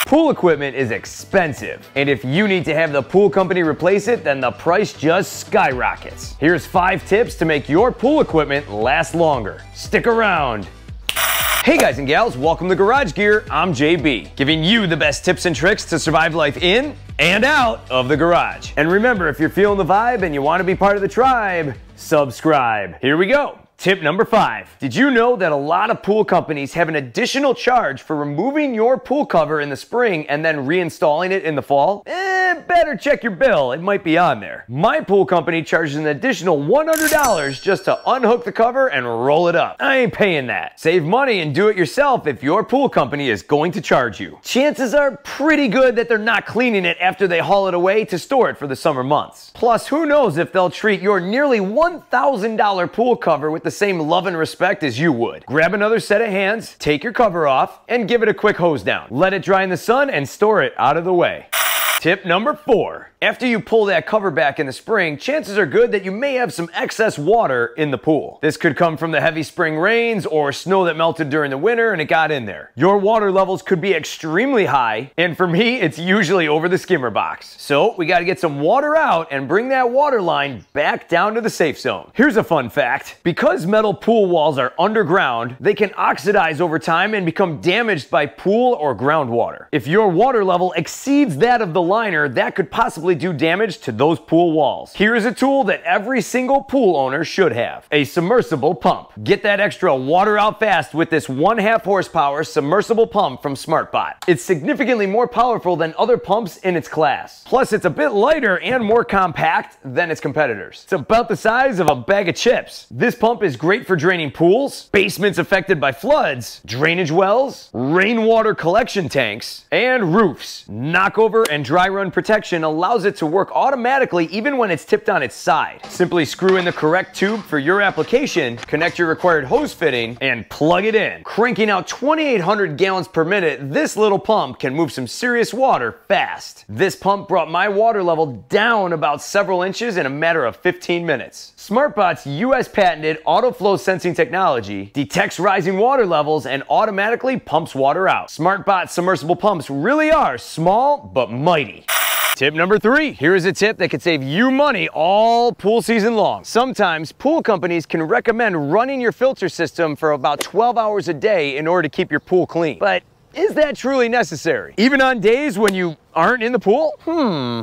Pool equipment is expensive, and if you need to have the pool company replace it, then the price just skyrockets. Here's 5 tips to make your pool equipment last longer. Stick around. Hey guys and gals, welcome to Garage Gear. I'm JB, giving you the best tips and tricks to survive life in and out of the garage. And remember, if you're feeling the vibe and you want to be part of the tribe, subscribe. Here we go. Tip number 5. Did you know that a lot of pool companies have an additional charge for removing your pool cover in the spring and then reinstalling it in the fall? Better check your bill. It might be on there. My pool company charges an additional $100 just to unhook the cover and roll it up. I ain't paying that. Save money and do it yourself if your pool company is going to charge you. Chances are pretty good that they're not cleaning it after they haul it away to store it for the summer months. Plus, who knows if they'll treat your nearly $1,000 pool cover with the same love and respect as you would. Grab another set of hands, take your cover off, and give it a quick hose down. Let it dry in the sun and store it out of the way. Tip number 4. After you pull that cover back in the spring, chances are good that you may have some excess water in the pool. This could come from the heavy spring rains or snow that melted during the winter and it got in there. Your water levels could be extremely high, and for me, it's usually over the skimmer box. So we got to get some water out and bring that water line back down to the safe zone. Here's a fun fact. Because metal pool walls are underground, they can oxidize over time and become damaged by pool or groundwater. If your water level exceeds that of the liner, that could possibly do damage to those pool walls. Here is a tool that every single pool owner should have: a submersible pump. Get that extra water out fast with this 1/2 horsepower submersible pump from SmartBot. It's significantly more powerful than other pumps in its class. Plus, it's a bit lighter and more compact than its competitors. It's about the size of a bag of chips. This pump is great for draining pools, basements affected by floods, drainage wells, rainwater collection tanks, and roofs. Knockover and dry run protection allows it to work automatically even when it's tipped on its side. Simply screw in the correct tube for your application, connect your required hose fitting, and plug it in. Cranking out 2,800 gallons per minute, this little pump can move some serious water fast. This pump brought my water level down about several inches in a matter of 15 minutes. SmartBot's US patented auto flow sensing technology detects rising water levels and automatically pumps water out. SmartBot submersible pumps really are small but mighty. Tip number 3. Here is a tip that could save you money all pool season long. Sometimes pool companies can recommend running your filter system for about 12 hours a day in order to keep your pool clean. But is that truly necessary? Even on days when you aren't in the pool?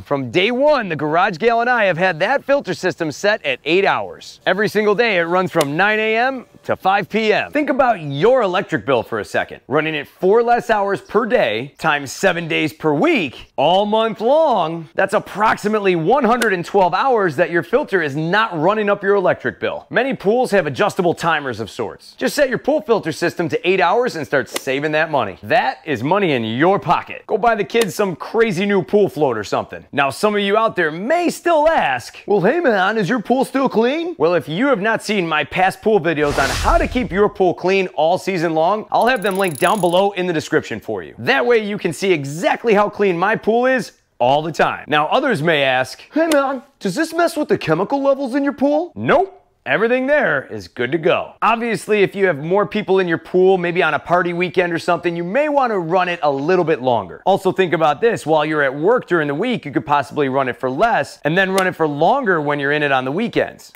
From day 1, the Garage Gal and I have had that filter system set at 8 hours. Every single day it runs from 9 a.m. to 5 p.m. Think about your electric bill for a second. Running it 4 less hours per day times 7 days per week, all month long, that's approximately 112 hours that your filter is not running up your electric bill. Many pools have adjustable timers of sorts. Just set your pool filter system to 8 hours and start saving that money. That is money in your pocket. Go buy the kids some crazy new pool float or something. Now, some of you out there may still ask, well, hey man, is your pool still clean? Well, if you have not seen my past pool videos on how to keep your pool clean all season long, I'll have them linked down below in the description for you. That way you can see exactly how clean my pool is all the time. Now, others may ask, hey man, does this mess with the chemical levels in your pool? Nope. Everything there is good to go. Obviously, if you have more people in your pool, maybe on a party weekend or something, you may want to run it a little bit longer. Also think about this, while you're at work during the week, you could possibly run it for less and then run it for longer when you're in it on the weekends.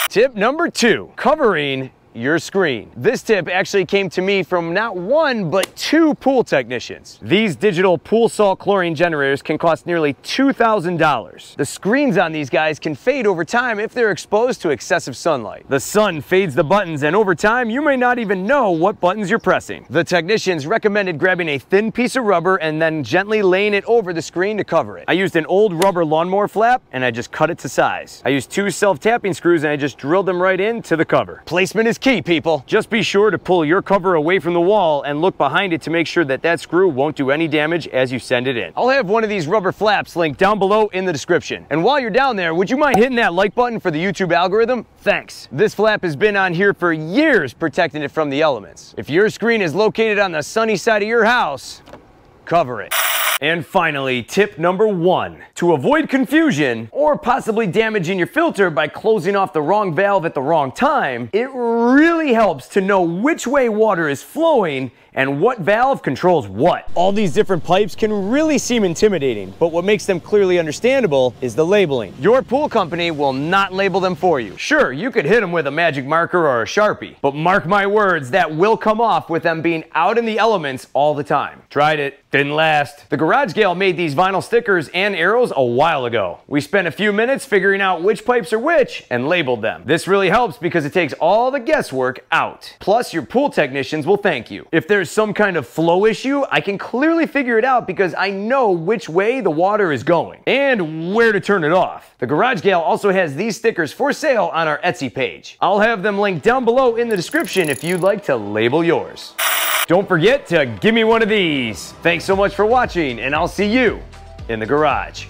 Tip number 2, covering your screen. This tip actually came to me from not 1, but 2 pool technicians. These digital pool salt chlorine generators can cost nearly $2,000. The screens on these guys can fade over time if they're exposed to excessive sunlight. The sun fades the buttons, and over time, you may not even know what buttons you're pressing. The technicians recommended grabbing a thin piece of rubber and then gently laying it over the screen to cover it. I used an old rubber lawnmower flap, and I just cut it to size. I used 2 self-tapping screws, and I just drilled them right into the cover. Placement is key, people. Just be sure to pull your cover away from the wall and look behind it to make sure that that screw won't do any damage as you send it in. I'll have one of these rubber flaps linked down below in the description. And while you're down there, would you mind hitting that like button for the YouTube algorithm? Thanks. This flap has been on here for years, protecting it from the elements. If your screen is located on the sunny side of your house, cover it. And finally, tip number 1. To avoid confusion or possibly damaging your filter by closing off the wrong valve at the wrong time, it really helps to know which way water is flowing and what valve controls what. All these different pipes can really seem intimidating, but what makes them clearly understandable is the labeling. Your pool company will not label them for you. Sure, you could hit them with a magic marker or a Sharpie, but mark my words, that will come off with them being out in the elements all the time. Tried it, didn't last. The Garage Gal made these vinyl stickers and arrows a while ago. We spent a few minutes figuring out which pipes are which and labeled them. This really helps because it takes all the guesswork out. Plus, your pool technicians will thank you. If there's some kind of flow issue, I can clearly figure it out because I know which way the water is going and where to turn it off. The Garage Gal also has these stickers for sale on our Etsy page. I'll have them linked down below in the description if you'd like to label yours. Don't forget to give me one of these. Thanks so much for watching, and I'll see you in the garage.